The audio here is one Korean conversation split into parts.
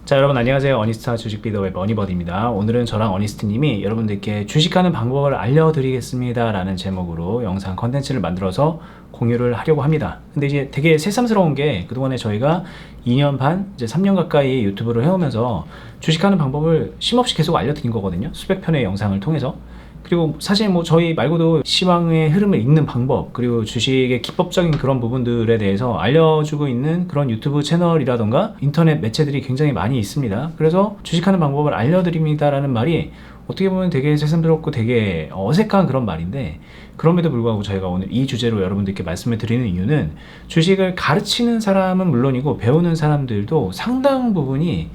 자, 여러분 안녕하세요. 어니스타 주식비더의 머니버드입니다. 오늘은 저랑 어니스트님이 여러분들께 주식하는 방법을 알려드리겠습니다 라는 제목으로 영상 컨텐츠를 만들어서 공유를 하려고 합니다. 근데 이제 되게 새삼스러운 게 그동안에 저희가 2년 반, 이제 3년 가까이 유튜브를 해오면서 주식하는 방법을 쉼없이 계속 알려드린 거거든요. 수백 편의 영상을 통해서. 그리고 사실 뭐 저희 말고도 시황의 흐름을 읽는 방법, 그리고 주식의 기법적인 그런 부분들에 대해서 알려주고 있는 그런 유튜브 채널이라던가 인터넷 매체들이 굉장히 많이 있습니다. 그래서 주식하는 방법을 알려드립니다라는 말이 어떻게 보면 되게 새삼스럽고 되게 어색한 그런 말인데, 그럼에도 불구하고 저희가 오늘 이 주제로 여러분들께 말씀을 드리는 이유는 주식을 가르치는 사람은 물론이고 배우는 사람들도 상당 부분이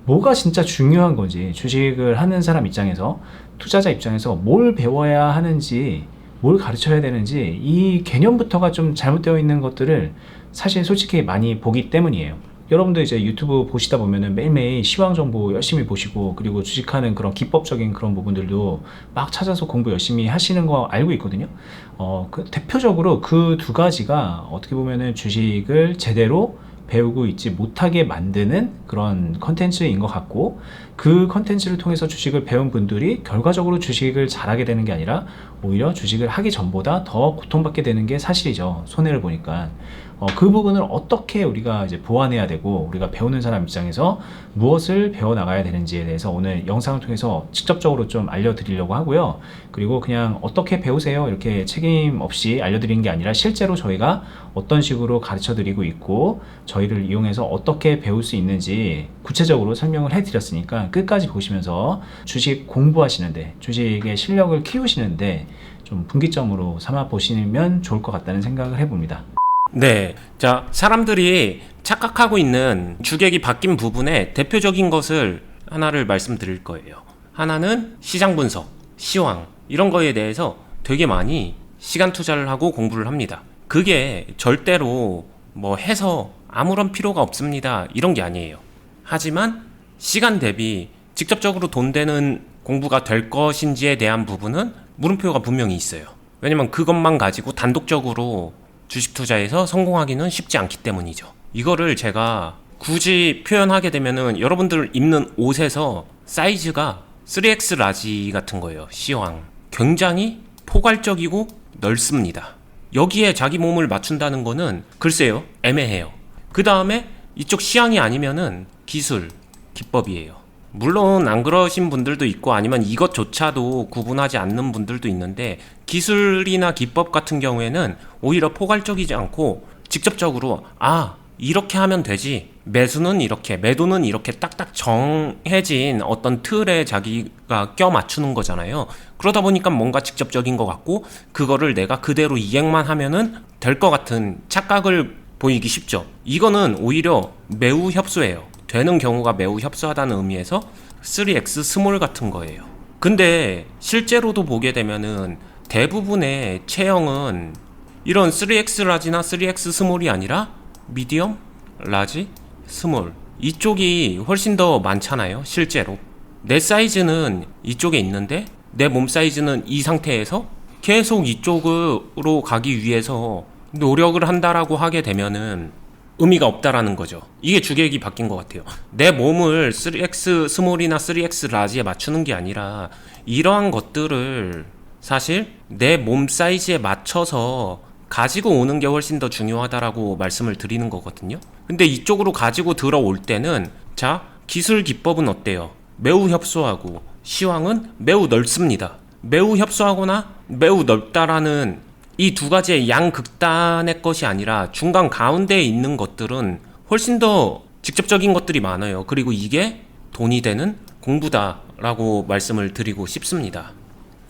뭐가 진짜 중요한 건지, 주식을 하는 사람 입장에서, 투자자 입장에서 뭘 배워야 하는지, 뭘 가르쳐야 되는지 이 개념부터가 좀 잘못되어 있는 것들을 사실 솔직히 많이 보기 때문이에요. 여러분들 이제 유튜브 보시다 보면은 매일매일 시황 정보 열심히 보시고, 그리고 주식하는 그런 기법적인 그런 부분들도 막 찾아서 공부 열심히 하시는 거 알고 있거든요. 대표적으로 그 두 가지가 어떻게 보면은 주식을 제대로 배우고 있지 못하게 만드는 그런 컨텐츠인 것 같고, 그 컨텐츠를 통해서 주식을 배운 분들이 결과적으로 주식을 잘하게 되는 게 아니라 오히려 주식을 하기 전보다 더 고통받게 되는 게 사실이죠. 손해를 보니까. 그 부분을 어떻게 우리가 이제 보완해야 되고, 우리가 배우는 사람 입장에서 무엇을 배워 나가야 되는지에 대해서 오늘 영상을 통해서 직접적으로 좀 알려드리려고 하고요. 그리고 그냥 어떻게 배우세요 이렇게 책임 없이 알려드리는 게 아니라 실제로 저희가 어떤 식으로 가르쳐 드리고 있고 저희를 이용해서 어떻게 배울 수 있는지 구체적으로 설명을 해드렸으니까 끝까지 보시면서 주식 공부하시는데, 주식의 실력을 키우시는데 좀 분기점으로 삼아 보시면 좋을 것 같다는 생각을 해봅니다. 네. 자, 사람들이 착각하고 있는 주객이 바뀐 부분의 대표적인 것을 하나를 말씀드릴 거예요. 하나는 시장 분석, 시황, 이런 거에 대해서 되게 많이 시간 투자를 하고 공부를 합니다. 그게 절대로 뭐 해서 아무런 필요가 없습니다, 이런 게 아니에요. 하지만 시간 대비 직접적으로 돈 되는 공부가 될 것인지에 대한 부분은 물음표가 분명히 있어요. 왜냐면 그것만 가지고 단독적으로 주식 투자에서 성공하기는 쉽지 않기 때문이죠. 이거를 제가 굳이 표현하게 되면은 여러분들 입는 옷에서 사이즈가 3X 라지 같은 거예요. 시황. 굉장히 포괄적이고 넓습니다. 여기에 자기 몸을 맞춘다는 거는 글쎄요, 애매해요. 그 다음에 이쪽 시황이 아니면은 기술, 기법이에요. 물론 안 그러신 분들도 있고 아니면 이것조차도 구분하지 않는 분들도 있는데, 기술이나 기법 같은 경우에는 오히려 포괄적이지 않고 직접적으로 이렇게 하면 되지, 매수는 이렇게, 매도는 이렇게 딱딱 정해진 어떤 틀에 자기가 껴 맞추는 거잖아요. 그러다 보니까 뭔가 직접적인 것 같고 그거를 내가 그대로 이행만 하면은 될 것 같은 착각을 보이기 쉽죠. 이거는 오히려 매우 협소해요. 되는 경우가 매우 협소하다는 의미에서 3X 스몰 같은 거예요. 근데 실제로도 보게 되면은 대부분의 체형은 이런 3X 라지나 3X 스몰이 아니라 미디엄, 라지, 스몰, 이쪽이 훨씬 더 많잖아요. 실제로 내 사이즈는 이쪽에 있는데 내 몸 사이즈는 이 상태에서 계속 이쪽으로 가기 위해서 노력을 한다라고 하게 되면은 의미가 없다라는 거죠. 이게 주객이 바뀐 것 같아요. 내 몸을 3X 스몰이나 3X 라지에 맞추는 게 아니라 이러한 것들을 사실 내 몸 사이즈에 맞춰서 가지고 오는 게 훨씬 더 중요하다라고 말씀을 드리는 거거든요. 근데 이쪽으로 가지고 들어올 때는, 자, 기술 기법은 어때요? 매우 협소하고 시황은 매우 넓습니다. 매우 협소하거나 매우 넓다라는 이 두 가지의 양극단의 것이 아니라 중간 가운데에 있는 것들은 훨씬 더 직접적인 것들이 많아요. 그리고 이게 돈이 되는 공부다라고 말씀을 드리고 싶습니다.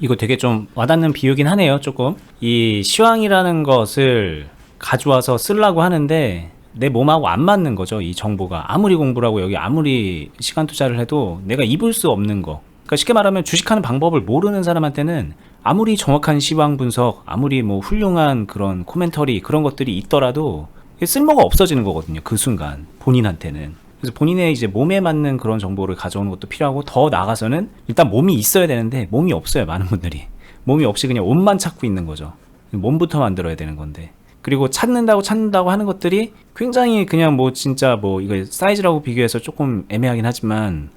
이거 되게 좀 와닿는 비유긴 하네요. 조금 이 시황이라는 것을 가져와서 쓰려고 하는데 내 몸하고 안 맞는 거죠. 이 정보가 아무리 공부를 하고 여기 아무리 시간 투자를 해도 내가 입을 수 없는 거. 그러니까 쉽게 말하면 주식하는 방법을 모르는 사람한테는 아무리 정확한 시황 분석, 아무리 뭐 훌륭한 그런 코멘터리 그런 것들이 있더라도 쓸모가 없어지는 거거든요. 그 순간 본인한테는. 그래서 본인의 이제 몸에 맞는 그런 정보를 가져오는 것도 필요하고, 더 나아가서는 일단 몸이 있어야 되는데 몸이 없어요. 많은 분들이 몸이 없이 그냥 옷만 찾고 있는 거죠. 몸부터 만들어야 되는 건데, 그리고 찾는다고 하는 것들이 굉장히 그냥 뭐 진짜 뭐 이거 사이즈라고 비교해서 조금 애매하긴 하지만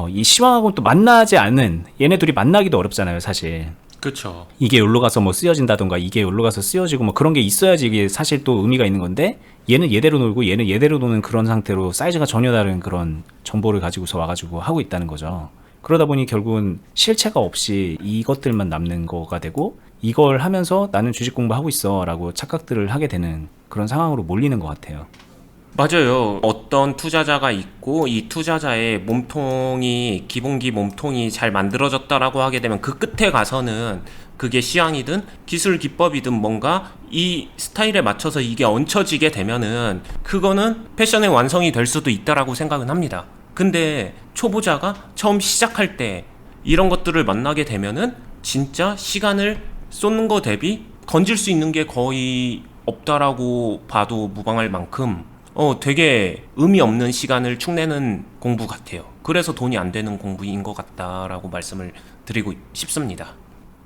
이 시황하고 또 만나지 않는 얘네 둘이 만나기도 어렵잖아요, 사실. 그쵸. 이게 여기로 가서 뭐 쓰여진다던가 이게 여기로 가서 쓰여지고 뭐 그런 게 있어야지 이게 사실 또 의미가 있는 건데 얘는 얘대로 놀고 얘는 얘대로 노는 그런 상태로 사이즈가 전혀 다른 그런 정보를 가지고서 와가지고 하고 있다는 거죠. 그러다 보니 결국은 실체가 없이 이것들만 남는 거가 되고 이걸 하면서 나는 주식 공부하고 있어 라고 착각들을 하게 되는 그런 상황으로 몰리는 것 같아요. 맞아요. 어떤 투자자가 있고 이 투자자의 몸통이 기본기 몸통이 잘 만들어졌다라고 하게 되면 그 끝에 가서는 그게 시황이든 기술 기법이든 뭔가 이 스타일에 맞춰서 이게 얹혀지게 되면은 그거는 패션의 완성이 될 수도 있다라고 생각은 합니다. 근데 초보자가 처음 시작할 때 이런 것들을 만나게 되면은 진짜 시간을 쏟는 거 대비 건질 수 있는 게 거의 없다라고 봐도 무방할 만큼 되게 의미 없는 시간을 축내는 공부 같아요. 그래서 돈이 안 되는 공부인 것 같다라고 말씀을 드리고 싶습니다.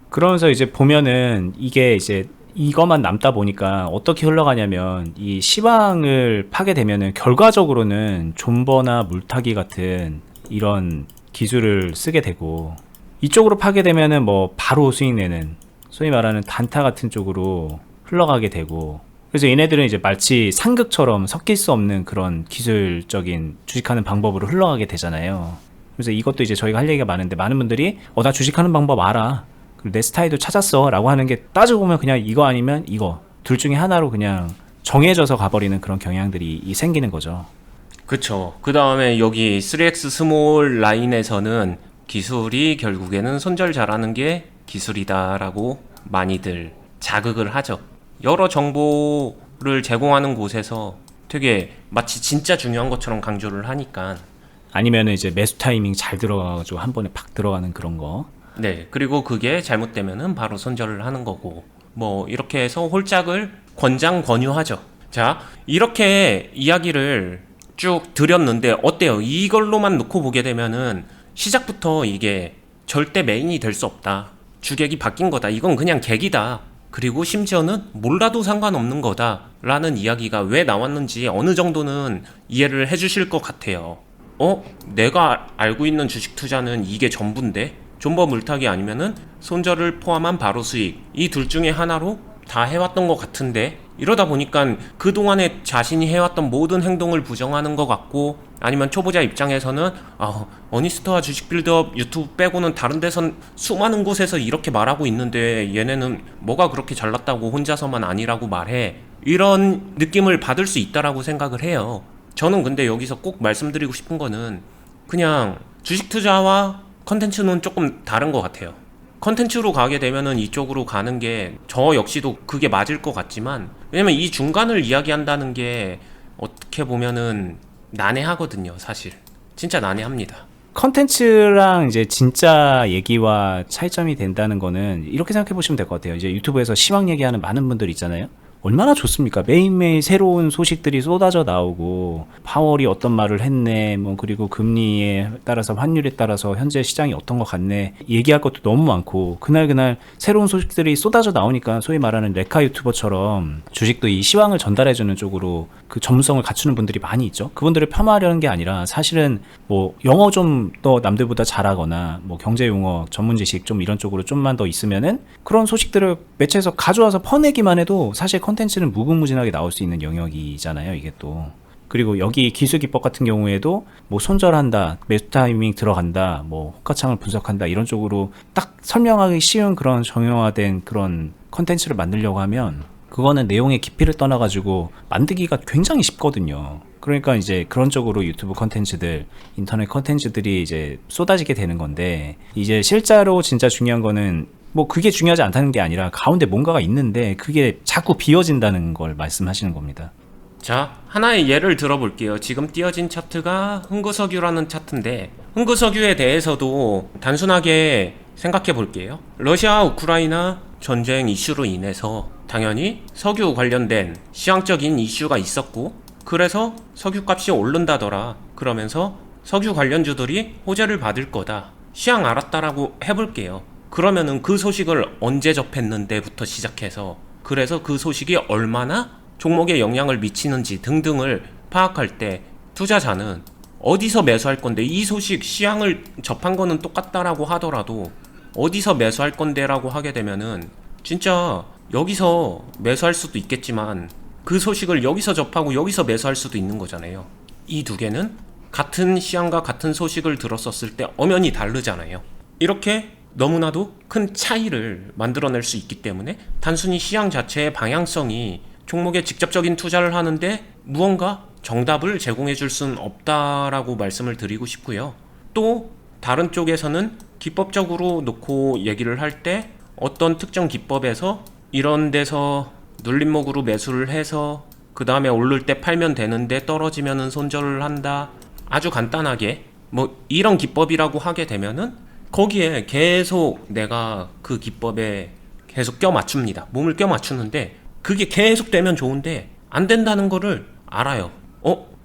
그러면서 이제 보면은 이게 이제 이것만 남다 보니까 어떻게 흘러가냐면 이 시황을 파게 되면은 결과적으로는 존버나 물타기 같은 이런 기술을 쓰게 되고 이쪽으로 파게 되면은 뭐 바로 수익 내는 소위 말하는 단타 같은 쪽으로 흘러가게 되고 그래서 얘네들은 이제 마치 상극처럼 섞일 수 없는 그런 기술적인 주식하는 방법으로 흘러가게 되잖아요. 그래서 이것도 이제 저희가 할 얘기가 많은데 많은 분들이 나 주식하는 방법 알아. 그리고 내 스타일도 찾았어 라고 하는 게 따지고 보면 그냥 이거 아니면 이거 둘 중에 하나로 그냥 정해져서 가버리는 그런 경향들이 생기는 거죠. 그쵸. 그 다음에 여기 3X 스몰 라인에서는 기술이 결국에는 손절 잘하는 게 기술이다라고 많이들 자극을 하죠. 여러 정보를 제공하는 곳에서 되게 마치 진짜 중요한 것처럼 강조를 하니까. 아니면은 이제 매수 타이밍 잘 들어가가지고 한 번에 팍 들어가는 그런 거. 네. 그리고 그게 잘못되면은 바로 손절을 하는 거고. 뭐 이렇게 해서 홀짝을 권장권유하죠. 자, 이렇게 이야기를 쭉 드렸는데 어때요? 이걸로만 놓고 보게 되면은 시작부터 이게 절대 메인이 될 수 없다. 주객이 바뀐 거다. 이건 그냥 객이다. 그리고 심지어는 몰라도 상관없는 거다 라는 이야기가 왜 나왔는지 어느 정도는 이해를 해주실 것 같아요. 내가 알고 있는 주식 투자는 이게 전부인데 존버 물타기 아니면은 손절을 포함한 바로 수익 이 둘 중에 하나로 다 해왔던 것 같은데 이러다 보니까 그동안에 자신이 해왔던 모든 행동을 부정하는 것 같고 아니면 초보자 입장에서는 어니스트와 주식 빌드업 유튜브 빼고는 다른 데선 수많은 곳에서 이렇게 말하고 있는데 얘네는 뭐가 그렇게 잘났다고 혼자서만 아니라고 말해 이런 느낌을 받을 수 있다라고 생각을 해요. 저는 근데 여기서 꼭 말씀드리고 싶은 거는 그냥 주식 투자와 컨텐츠는 조금 다른 것 같아요. 컨텐츠로 가게 되면은 이쪽으로 가는 게 저 역시도 그게 맞을 것 같지만 왜냐면 이 중간을 이야기한다는 게 어떻게 보면은 난해하거든요. 사실 진짜 난해합니다. 컨텐츠랑 이제 진짜 얘기와 차이점이 된다는 거는 이렇게 생각해 보시면 될 것 같아요. 이제 유튜브에서 시황 얘기하는 많은 분들 있잖아요. 얼마나 좋습니까? 매일매일 새로운 소식들이 쏟아져 나오고 파월이 어떤 말을 했네 뭐 그리고 금리에 따라서 환율에 따라서 현재 시장이 어떤 것 같네 얘기할 것도 너무 많고 그날 새로운 소식들이 쏟아져 나오니까 소위 말하는 레카 유튜버처럼 주식도 이 시황을 전달해주는 쪽으로 그 전문성을 갖추는 분들이 많이 있죠. 그분들을 폄하하려는 게 아니라 사실은 뭐 영어 좀 더 남들보다 잘하거나 뭐 경제 용어 전문 지식 좀 이런 쪽으로 좀만 더 있으면은 그런 소식들을 매체에서 가져와서 퍼내기만 해도 사실 컨텐츠는 무궁무진하게 나올 수 있는 영역이잖아요, 이게 또. 그리고 여기 기술 기법 같은 경우에도 뭐 손절한다, 매수 타이밍 들어간다, 뭐 호가창을 분석한다 이런 쪽으로 딱 설명하기 쉬운 그런 정형화된 그런 컨텐츠를 만들려고 하면 그거는 내용의 깊이를 떠나가지고 만들기가 굉장히 쉽거든요. 그러니까 이제 그런 쪽으로 유튜브 컨텐츠들, 인터넷 컨텐츠들이 이제 쏟아지게 되는 건데 이제 실제로 진짜 중요한 거는 뭐 그게 중요하지 않다는 게 아니라 가운데 뭔가가 있는데 그게 자꾸 비어진다는 걸 말씀하시는 겁니다. 자, 하나의 예를 들어볼게요. 지금 띄어진 차트가 흥구석유라는 차트인데 흥구석유에 대해서도 단순하게 생각해 볼게요. 러시아 우크라이나 전쟁 이슈로 인해서 당연히 석유 관련된 시황적인 이슈가 있었고 그래서 석유값이 오른다더라. 그러면서 석유 관련주들이 호재를 받을 거다. 시황 알았다라고 해볼게요. 그러면은 그 소식을 언제 접했는데부터 시작해서 그래서 그 소식이 얼마나 종목에 영향을 미치는지 등등을 파악할 때 투자자는 어디서 매수할 건데, 이 소식 시향을 접한 거는 똑같다라고 하더라도 어디서 매수할 건데라고 하게 되면은 진짜 여기서 매수할 수도 있겠지만 그 소식을 여기서 접하고 여기서 매수할 수도 있는 거잖아요. 이 두 개는 같은 시향과 같은 소식을 들었었을 때 엄연히 다르잖아요. 이렇게 너무나도 큰 차이를 만들어낼 수 있기 때문에 단순히 시향 자체의 방향성이 종목에 직접적인 투자를 하는데 무언가 정답을 제공해 줄 수는 없다라고 말씀을 드리고 싶고요. 또 다른 쪽에서는 기법적으로 놓고 얘기를 할 때 어떤 특정 기법에서 이런 데서 눌림목으로 매수를 해서 그 다음에 오를 때 팔면 되는데 떨어지면은 손절을 한다. 아주 간단하게 뭐 이런 기법이라고 하게 되면은 거기에 계속 내가 그 기법에 계속 껴 맞춥니다. 몸을 껴 맞추는데 그게 계속 되면 좋은데 안 된다는 거를 알아요.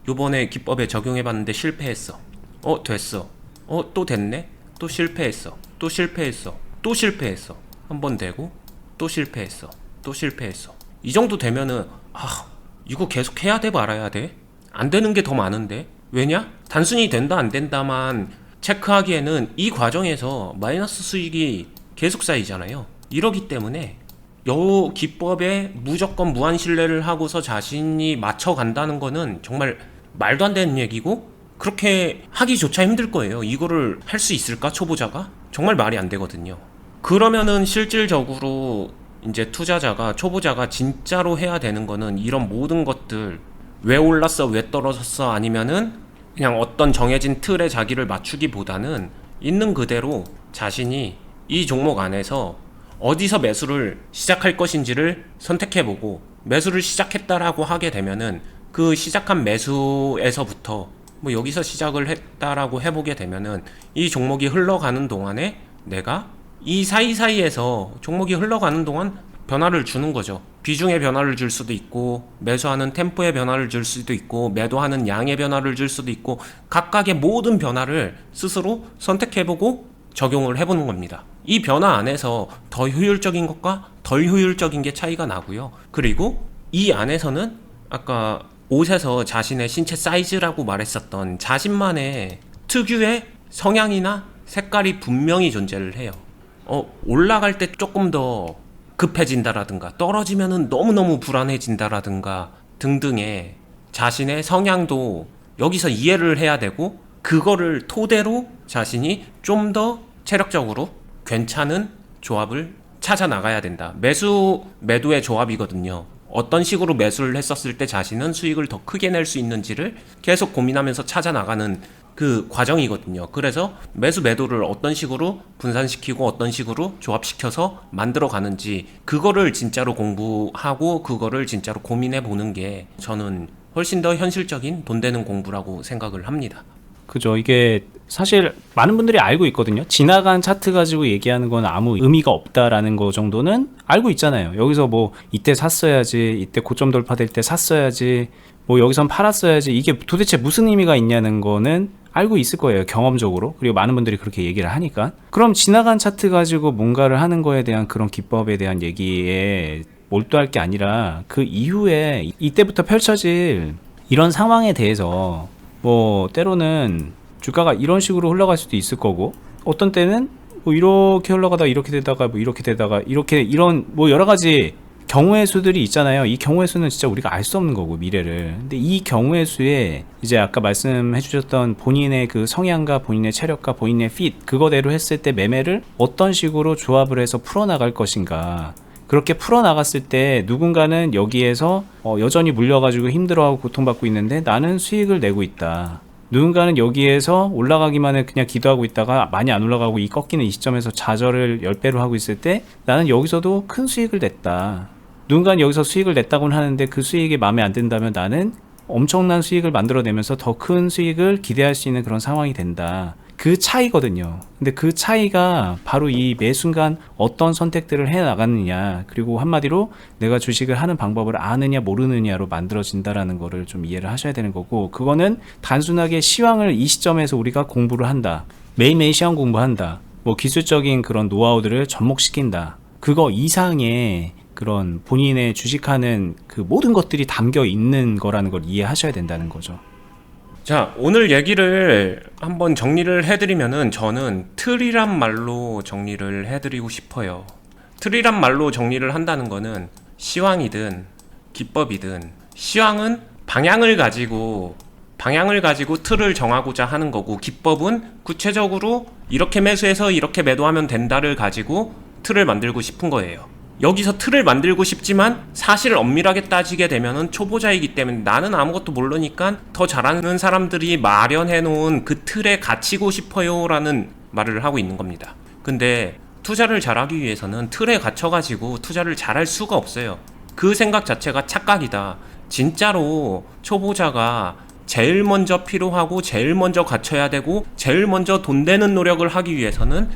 요번에 기법에 적용해 봤는데 실패했어. 됐어. 또 됐네. 또 실패했어. 또 실패했어. 또 실패했어. 한 번 되고 또 실패했어. 또 실패했어. 이 정도 되면은 이거 계속 해야 돼 말아야 돼? 안 되는 게 더 많은데. 왜냐? 단순히 된다 안 된다만 체크하기에는 이 과정에서 마이너스 수익이 계속 쌓이잖아요. 이러기 때문에 요 기법에 무조건 무한 신뢰를 하고서 자신이 맞춰간다는 거는 정말 말도 안 되는 얘기고, 그렇게 하기조차 힘들 거예요. 이거를 할 수 있을까? 초보자가? 정말 말이 안 되거든요. 그러면은 실질적으로 이제 투자자가, 초보자가 진짜로 해야 되는 거는 이런 모든 것들, 왜 올랐어, 왜 떨어졌어, 아니면은 그냥 어떤 정해진 틀에 자기를 맞추기보다는 있는 그대로 자신이 이 종목 안에서 어디서 매수를 시작할 것인지를 선택해보고, 매수를 시작했다라고 하게 되면은 그 시작한 매수에서부터 뭐 여기서 시작을 했다라고 해보게 되면은 이 종목이 흘러가는 동안에 내가 이 사이사이에서 종목이 흘러가는 동안 변화를 주는 거죠. 비중의 변화를 줄 수도 있고, 매수하는 템포의 변화를 줄 수도 있고, 매도하는 양의 변화를 줄 수도 있고, 각각의 모든 변화를 스스로 선택해보고 적용을 해보는 겁니다. 이 변화 안에서 더 효율적인 것과 덜 효율적인 게 차이가 나고요. 그리고 이 안에서는 아까 옷에서 자신의 신체 사이즈라고 말했었던 자신만의 특유의 성향이나 색깔이 분명히 존재를 해요. 올라갈 때 조금 더 급해진다라든가, 떨어지면은 너무너무 불안해진다라든가 등등의 자신의 성향도 여기서 이해를 해야 되고, 그거를 토대로 자신이 좀 더 체력적으로 괜찮은 조합을 찾아 나가야 된다. 매수, 매도의 조합이거든요. 어떤 식으로 매수를 했었을 때 자신은 수익을 더 크게 낼 수 있는지를 계속 고민하면서 찾아 나가는 그 과정이거든요. 그래서 매수 매도를 어떤 식으로 분산시키고 어떤 식으로 조합시켜서 만들어 가는지, 그거를 진짜로 공부하고 그거를 진짜로 고민해 보는 게 저는 훨씬 더 현실적인 돈 되는 공부라고 생각을 합니다. 그죠. 이게 사실 많은 분들이 알고 있거든요. 지나간 차트 가지고 얘기하는 건 아무 의미가 없다라는 거 정도는 알고 있잖아요. 여기서 뭐 이때 샀어야지, 이때 고점 돌파될 때 샀어야지, 뭐 여기선 팔았어야지, 이게 도대체 무슨 의미가 있냐는 거는 알고 있을 거예요, 경험적으로. 그리고 많은 분들이 그렇게 얘기를 하니까. 그럼 지나간 차트 가지고 뭔가를 하는 거에 대한 그런 기법에 대한 얘기에 몰두할 게 아니라 그 이후에 이때부터 펼쳐질 이런 상황에 대해서, 뭐 때로는 주가가 이런 식으로 흘러갈 수도 있을 거고, 어떤 때는 뭐 이렇게 흘러가다가 이렇게 되다가 뭐 이렇게 되다가 이렇게, 이런 뭐 여러 가지 경우의 수들이 있잖아요. 이 경우의 수는 진짜 우리가 알 수 없는 거고, 미래를. 근데 이 경우의 수에 이제 아까 말씀해 주셨던 본인의 그 성향과 본인의 체력과 본인의 핏, 그거대로 했을 때 매매를 어떤 식으로 조합을 해서 풀어나갈 것인가. 그렇게 풀어나갔을 때 누군가는 여기에서 여전히 물려가지고 힘들어하고 고통받고 있는데 나는 수익을 내고 있다. 누군가는 여기에서 올라가기만 해 그냥 기도하고 있다가 많이 안 올라가고 이 꺾이는 이 시점에서 좌절을 10배로 하고 있을 때 나는 여기서도 큰 수익을 냈다. 누군가는 여기서 수익을 냈다고는 하는데 그 수익이 마음에 안 든다면 나는 엄청난 수익을 만들어내면서 더 큰 수익을 기대할 수 있는 그런 상황이 된다. 그 차이거든요. 근데 그 차이가 바로 이 매 순간 어떤 선택들을 해 나가느냐, 그리고 한마디로 내가 주식을 하는 방법을 아느냐 모르느냐로 만들어진다라는 거를 좀 이해를 하셔야 되는 거고, 그거는 단순하게 시황을 이 시점에서 우리가 공부를 한다, 매일매일 시황 공부한다, 뭐 기술적인 그런 노하우들을 접목시킨다, 그거 이상의 그런 본인의 주식하는 그 모든 것들이 담겨 있는 거라는 걸 이해하셔야 된다는 거죠. 자, 오늘 얘기를 한번 정리를 해드리면은 저는 틀이란 말로 정리를 해드리고 싶어요. 틀이란 말로 정리를 한다는 거는 시황이든 기법이든, 시황은 방향을 가지고 틀을 정하고자 하는 거고, 기법은 구체적으로 이렇게 매수해서 이렇게 매도하면 된다를 가지고 틀을 만들고 싶은 거예요. 여기서 틀을 만들고 싶지만 사실 엄밀하게 따지게 되면은 초보자이기 때문에 나는 아무것도 모르니까 더 잘하는 사람들이 마련해 놓은 그 틀에 갇히고 싶어요 라는 말을 하고 있는 겁니다. 근데 투자를 잘하기 위해서는 틀에 갇혀가지고 투자를 잘할 수가 없어요. 그 생각 자체가 착각이다. 진짜로 초보자가 제일 먼저 필요하고 제일 먼저 갖춰야 되고 제일 먼저 돈 되는 노력을 하기 위해서는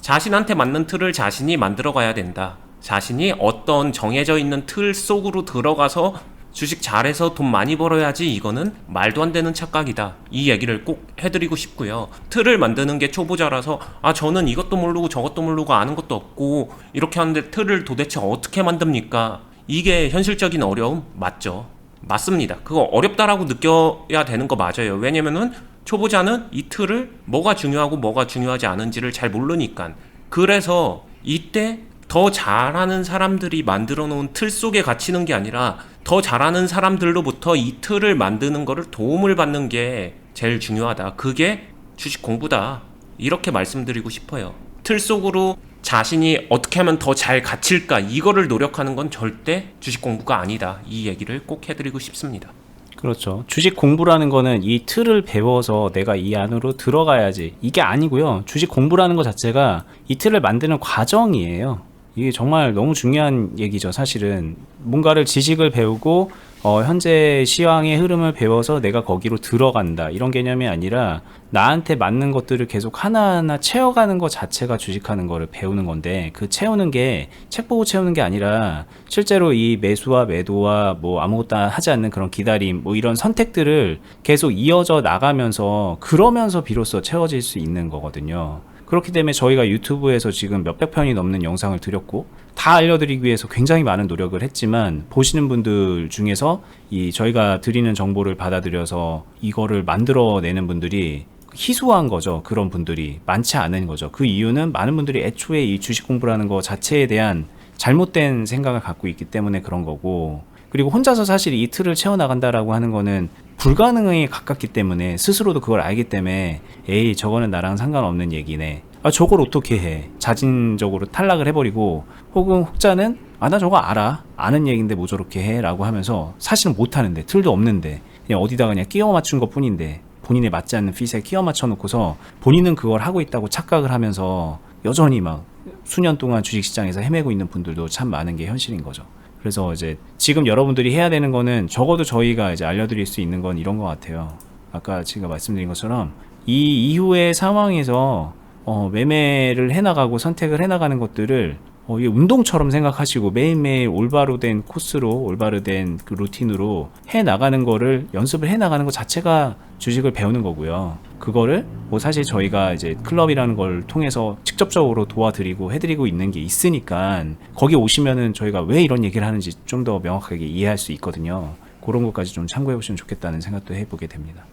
자신한테 맞는 틀을 자신이 만들어 가야 된다. 자신이 어떤 정해져 있는 틀 속으로 들어가서 주식 잘해서 돈 많이 벌어야지, 이거는 말도 안 되는 착각이다. 이 얘기를 꼭 해드리고 싶고요. 틀을 만드는 게 초보자라서 저는 이것도 모르고 저것도 모르고 아는 것도 없고 이렇게 하는데 틀을 도대체 어떻게 만듭니까? 이게 현실적인 어려움 맞죠? 맞습니다. 그거 어렵다라고 느껴야 되는 거 맞아요. 왜냐면은 초보자는 이 틀을 뭐가 중요하고 뭐가 중요하지 않은지를 잘 모르니까. 그래서 이때 더 잘하는 사람들이 만들어 놓은 틀 속에 갇히는 게 아니라 더 잘하는 사람들로부터 이 틀을 만드는 거를 도움을 받는 게 제일 중요하다. 그게 주식 공부다. 이렇게 말씀드리고 싶어요. 틀 속으로 자신이 어떻게 하면 더 잘 갇힐까, 이거를 노력하는 건 절대 주식 공부가 아니다. 이 얘기를 꼭 해드리고 싶습니다. 그렇죠. 주식 공부라는 거는 이 틀을 배워서 내가 이 안으로 들어가야지, 이게 아니고요. 주식 공부라는 것 자체가 이 틀을 만드는 과정이에요. 이게 정말 너무 중요한 얘기죠. 사실은 뭔가를 지식을 배우고 현재 시황의 흐름을 배워서 내가 거기로 들어간다, 이런 개념이 아니라 나한테 맞는 것들을 계속 하나하나 채워가는 것 자체가 주식하는 거를 배우는 건데, 그 채우는 게 책 보고 채우는 게 아니라 실제로 이 매수와 매도와 뭐 아무것도 하지 않는 그런 기다림, 뭐 이런 선택들을 계속 이어져 나가면서, 그러면서 비로소 채워질 수 있는 거거든요. 그렇기 때문에 저희가 유튜브에서 지금 몇백 편이 넘는 영상을 드렸고 다 알려드리기 위해서 굉장히 많은 노력을 했지만, 보시는 분들 중에서 이 저희가 드리는 정보를 받아들여서 이거를 만들어내는 분들이 희소한 거죠. 그런 분들이 많지 않은 거죠. 그 이유는 많은 분들이 애초에 이 주식 공부라는 거 자체에 대한 잘못된 생각을 갖고 있기 때문에 그런 거고, 그리고 혼자서 사실 이 틀을 채워나간다라고 하는 거는 불가능에 가깝기 때문에, 스스로도 그걸 알기 때문에 에이 저거는 나랑 상관없는 얘기네, 저걸 어떻게 해, 자진적으로 탈락을 해버리고, 혹은 혹자는 나 저거 알아, 아는 얘기인데 뭐 저렇게 해 라고 하면서 사실은 못하는데, 틀도 없는데 그냥 어디다가 그냥 끼워 맞춘 것 뿐인데 본인에 맞지 않는 핏에 끼워 맞춰 놓고서 본인은 그걸 하고 있다고 착각을 하면서 여전히 막 수년 동안 주식시장에서 헤매고 있는 분들도 참 많은 게 현실인 거죠. 그래서 이제 지금 여러분들이 해야 되는 거는, 적어도 저희가 이제 알려드릴 수 있는 건 이런 것 같아요. 아까 제가 말씀드린 것처럼 이 이후의 상황에서 매매를 해나가고 선택을 해나가는 것들을 이게 운동처럼 생각하시고 매일매일 올바로 된 코스로, 올바로 된 그 루틴으로 해나가는 거를 연습을 해나가는 것 자체가 주식을 배우는 거고요. 그거를 뭐 사실 저희가 이제 클럽이라는 걸 통해서 직접적으로 도와드리고 해드리고 있는 게 있으니까, 거기 오시면은 저희가 왜 이런 얘기를 하는지 좀 더 명확하게 이해할 수 있거든요. 그런 것까지 좀 참고해 보시면 좋겠다는 생각도 해보게 됩니다.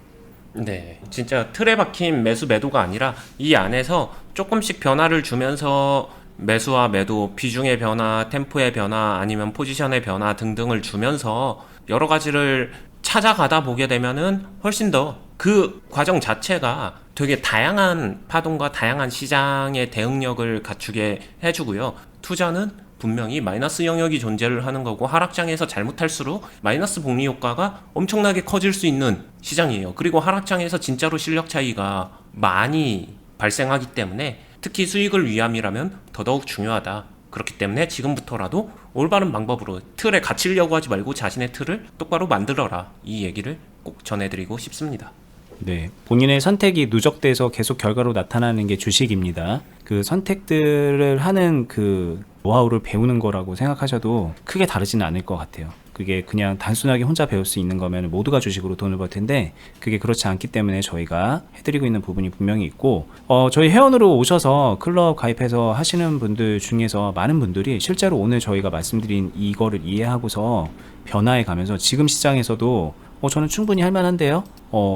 네, 진짜 틀에 박힌 매수 매도가 아니라 이 안에서 조금씩 변화를 주면서 매수와 매도, 비중의 변화, 템포의 변화, 아니면 포지션의 변화 등등을 주면서 여러 가지를 찾아가다 보게 되면은 훨씬 더 그 과정 자체가 되게 다양한 파동과 다양한 시장의 대응력을 갖추게 해주고요. 투자는 분명히 마이너스 영역이 존재를 하는 거고, 하락장에서 잘못할수록 마이너스 복리 효과가 엄청나게 커질 수 있는 시장이에요. 그리고 하락장에서 진짜로 실력 차이가 많이 발생하기 때문에 특히 수익을 위함이라면 더더욱 중요하다. 그렇기 때문에 지금부터라도 올바른 방법으로 틀에 갇히려고 하지 말고 자신의 틀을 똑바로 만들어라. 이 얘기를 꼭 전해드리고 싶습니다. 네, 본인의 선택이 누적돼서 계속 결과로 나타나는 게 주식입니다. 그 선택들을 하는 그 노하우를 배우는 거라고 생각하셔도 크게 다르지는 않을 것 같아요. 그게 그냥 단순하게 혼자 배울 수 있는 거면 모두가 주식으로 돈을 벌 텐데 그게 그렇지 않기 때문에 저희가 해드리고 있는 부분이 분명히 있고 저희 회원으로 오셔서 클럽 가입해서 하시는 분들 중에서 많은 분들이 실제로 오늘 저희가 말씀드린 이거를 이해하고서 변화해 가면서 지금 시장에서도 저는 충분히 할만한데요,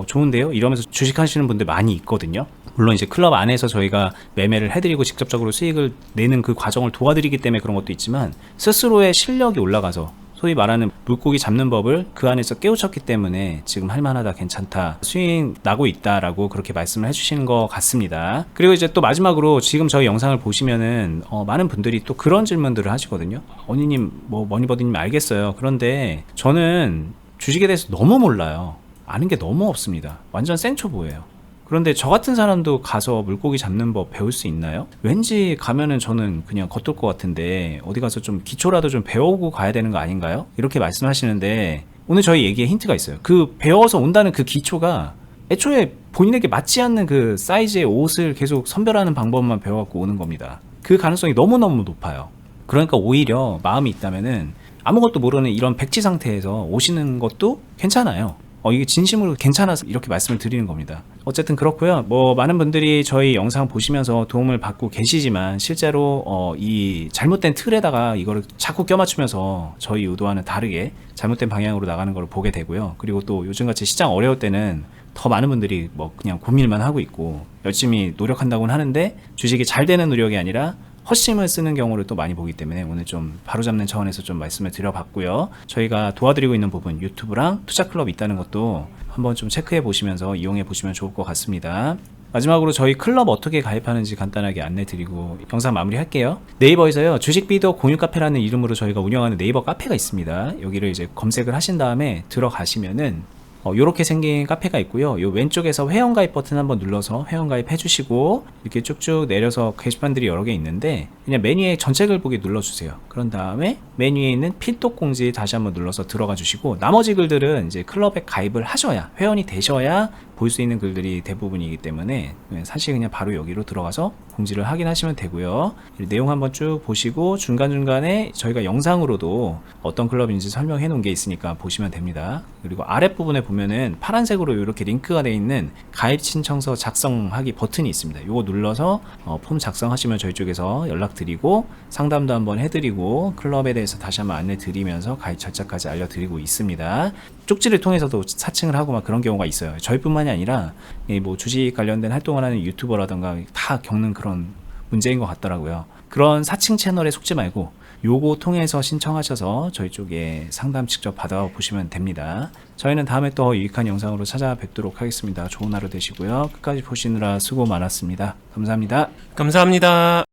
좋은데요, 이러면서 주식하시는 분들 많이 있거든요. 물론 이제 클럽 안에서 저희가 매매를 해드리고 직접적으로 수익을 내는 그 과정을 도와드리기 때문에 그런 것도 있지만 스스로의 실력이 올라가서 소위 말하는 물고기 잡는 법을 그 안에서 깨우쳤기 때문에 지금 할만하다, 괜찮다, 수익 나고 있다라고 그렇게 말씀을 해주시는 것 같습니다. 그리고 이제 또 마지막으로 지금 저희 영상을 보시면은 많은 분들이 또 그런 질문들을 하시거든요. 언니님, 머니버디님 알겠어요. 그런데 저는 주식에 대해서 너무 몰라요. 아는 게 너무 없습니다. 완전 생초보예요. 그런데 저 같은 사람도 가서 물고기 잡는 법 배울 수 있나요? 왠지 가면은 저는 그냥 겉돌 것 같은데 어디 가서 좀 기초라도 좀 배우고 가야 되는 거 아닌가요? 이렇게 말씀하시는데 오늘 저희 얘기에 힌트가 있어요. 그 배워서 온다는 그 기초가 애초에 본인에게 맞지 않는 그 사이즈의 옷을 계속 선별하는 방법만 배워갖고 오는 겁니다. 그 가능성이 너무너무 높아요. 그러니까 오히려 마음이 있다면은 아무것도 모르는 이런 백지 상태에서 오시는 것도 괜찮아요. 이게 진심으로 괜찮아서 이렇게 말씀을 드리는 겁니다. 어쨌든 그렇고요. 많은 분들이 저희 영상 보시면서 도움을 받고 계시지만 실제로 이 잘못된 틀에다가 이거를 자꾸 껴맞추면서 저희 의도와는 다르게 잘못된 방향으로 나가는 걸 보게 되고요. 그리고 또 요즘같이 시장 어려울 때는 더 많은 분들이 그냥 고민만 하고 있고 열심히 노력한다고는 하는데 주식이 잘 되는 노력이 아니라 헛심을 쓰는 경우를 또 많이 보기 때문에 오늘 좀 바로잡는 차원에서 좀 말씀을 드려봤고요. 저희가 도와드리고 있는 부분 유튜브랑 투자클럽 있다는 것도 한번 좀 체크해 보시면서 이용해 보시면 좋을 것 같습니다. 마지막으로 저희 클럽 어떻게 가입하는지 간단하게 안내 드리고 영상 마무리할게요. 네이버에서요, 주식비더 공유카페라는 이름으로 저희가 운영하는 네이버 카페가 있습니다. 여기를 이제 검색을 하신 다음에 들어가시면은 이렇게 생긴 카페가 있고요. 요 왼쪽에서 회원가입 버튼 한번 눌러서 회원가입 해주시고 이렇게 쭉쭉 내려서 게시판들이 여러 개 있는데 그냥 메뉴에 전체 글 보기 눌러주세요. 그런 다음에 메뉴에 있는 필독 공지 다시 한번 눌러서 들어가 주시고 나머지 글들은 이제 클럽에 가입을 하셔야, 회원이 되셔야 볼 수 있는 글들이 대부분이기 때문에 사실 그냥 바로 여기로 들어가서 공지를 확인하시면 되고요. 내용 한번 쭉 보시고 중간중간에 저희가 영상으로도 어떤 클럽인지 설명해 놓은 게 있으니까 보시면 됩니다. 그리고 아랫부분에 보면은 파란색으로 이렇게 링크가 되어 있는 가입 신청서 작성하기 버튼이 있습니다. 이거 눌러서 폼 작성하시면 저희 쪽에서 연락드리고 상담도 한번 해드리고 클럽에 대해서 다시 한번 안내 드리면서 가입 절차까지 알려드리고 있습니다. 쪽지를 통해서도 사칭을 하고 막 그런 경우가 있어요. 저희뿐만이 아니라 주식 관련된 활동을 하는 유튜버라던가 다 겪는 그런 문제인 것 같더라고요. 그런 사칭 채널에 속지 말고 요거 통해서 신청하셔서 저희 쪽에 상담 직접 받아보시면 됩니다. 저희는 다음에 또 유익한 영상으로 찾아뵙도록 하겠습니다. 좋은 하루 되시고요. 끝까지 보시느라 수고 많았습니다. 감사합니다. 감사합니다.